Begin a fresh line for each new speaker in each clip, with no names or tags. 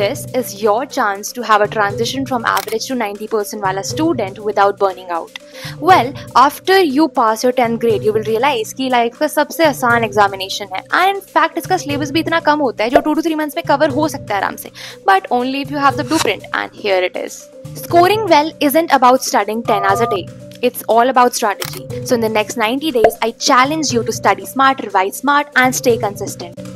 This is your chance to have a transition from average to 90% wala student without burning out. Well, after you pass your 10th grade, you will realize कि life का सबसे आसान examination है and in fact इसका syllabus भी इतना कम होता है जो 2 to 3 मंथ्स में कवर हो सकता है आराम से, but only if you have the blueprint and here it is. Scoring well isn't about studying 10 hours a day. It's all about strategy. So in the next 90 days, I challenge you to study smart, revise smart, and stay consistent.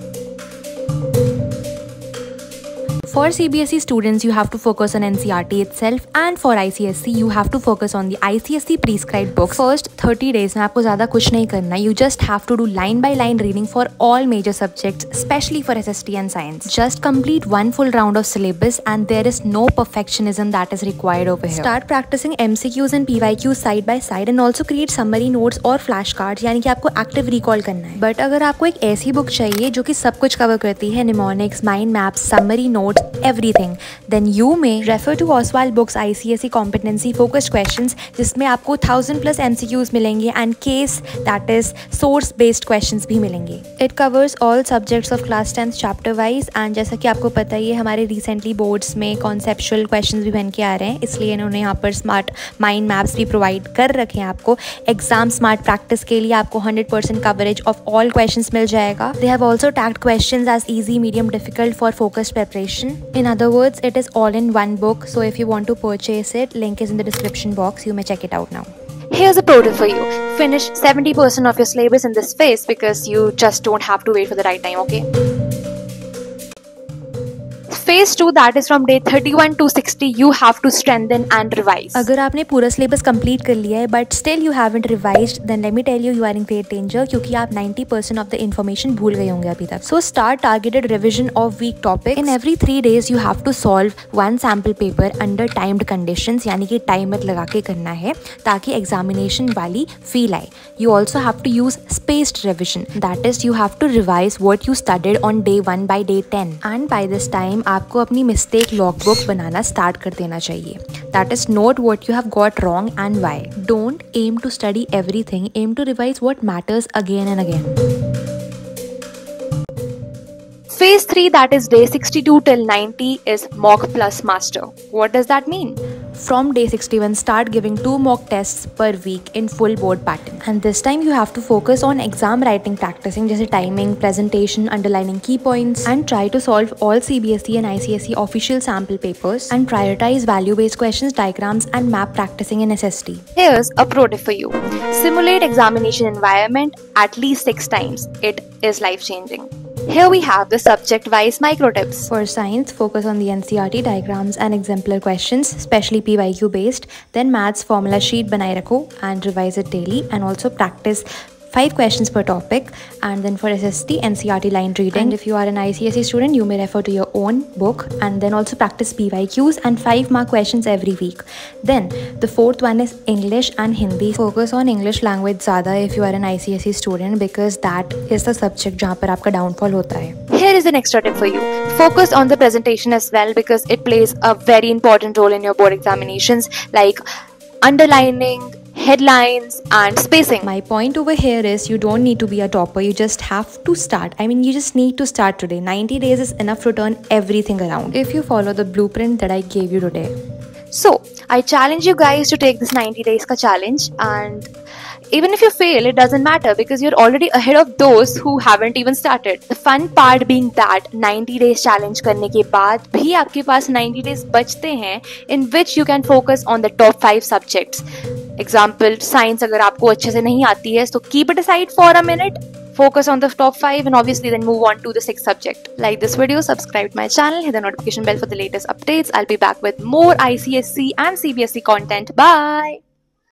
For CBSE students, you have to focus on NCERT itself, and for ICSE, you have to focus on the ICSE prescribed books. First 30 days में आपको ज़्यादा कुछ नहीं करना. You just have to do line by line reading for all major subjects, especially for SST and science. Just complete one full round of syllabus, and there is no perfectionism that is required over here. Start practicing MCQs and PYQs side by side, and also create summary notes or flashcards, यानी कि आपको active recall करना है. But अगर आपको एक ऐसी book चाहिए जो कि सब कुछ कवर करती है, mnemonics, mind maps, summary notes, everything, then you may refer to Oswald Books ICSE competency focused questions, जिसमें आपको 1000+ MCQs मिलेंगे and case that is source based questions भी मिलेंगे. It covers all subjects of class 10th chapter wise, and जैसा कि आपको पता ही है हमारे recently boards में conceptual questions भी बन के आ रहे हैं, इसलिए इन्होंने यहाँ पर smart mind maps भी provide कर रखे हैं आपको. Exam smart practice के लिए आपको 100% coverage of all questions मिल जाएगा. They have also tagged questions as easy, medium, difficult for focused preparation. In other words, it is all in one book, so if you want to purchase it, link is in the description box. You may check it out now.
Here's a pro tip for you. Finish 70% of your syllabus in this phase because you just don't have to wait for the right time, okay? Phase 2, that is from day 31 to 60, you have to strengthen and revise.
अगर आपने पूरा syllabus complete कर लिया है but still you haven't revised, then let me tell you are in great danger, क्योंकि आप 90% of the information भूल गए होंगे अभी तक. So start targeted revision of weak topic. In every 3 days you have to solve one sample paper under timed conditions, यानी कि timer लगा के करना है ताकि एग्जामिनेशन वाली फील आए. You also have to use spaced revision, that is you have to revise what you studied on day 1 by day 10, and by this time आपको अपनी मिस्टेक लॉगबुक बनाना स्टार्ट कर देना चाहिए. That is note what you have got wrong and why. Don't aim to study everything, aim to revise what matters again and again.
Phase 3, that is day 62 till 90, is mock plus master. What does that mean?
From day 61, start giving 2 mock tests per week in full board pattern. And this time you have to focus on exam writing practicing, जैसे timing, presentation, underlining key points, and try to solve all CBSE and ICSE official sample papers, and prioritize value-based questions, diagrams, and map practicing in SST.
Here's a pro tip for you. Simulate examination environment at least 6 times. It is life-changing. Here we have the subject-wise micro tips.
For science, focus on the NCERT diagrams and exemplar questions, especially PYQ based. Then maths formula sheet banai rakho and revise it daily, and also practice 5 questions per topic. And then for SST, NCERT line reading. And if you are an ICSE student, you may refer to your own book, and then also practice PYQs and 5 mark questions every week. Then the 4th one is English and Hindi. Focus on English language ज़्यादा if you are an ICSE student, because that is the subject जहाँ पर आपका downfall होता है.
Here is an extra tip for you. Focus on the presentation as well because it plays a very important role in your board examinations, like underlining, headlines, and spacing.
My point over here is you don't need to be a topper, you just have to start. I mean, you just need to start today. 90 days is enough to turn everything around if you follow the blueprint that I gave you today.
So, I challenge you guys to take this 90 days ka challenge, and even if you fail, it doesn't matter because you're already ahead of those who haven't even started. The fun part being that 90 days challenge करने के बाद भी आपके पास 90 days बचते हैं in which you can focus on the top 5 subjects. Example, science अगर आपको अच्छे से नहीं आती है, so keep it aside for a minute, focus on the top 5, and obviously then move on to the 6th subject. Like this video, subscribe to my channel, hit the notification bell for the latest updates. I'll be back with more ICSE and CBSE content. Bye!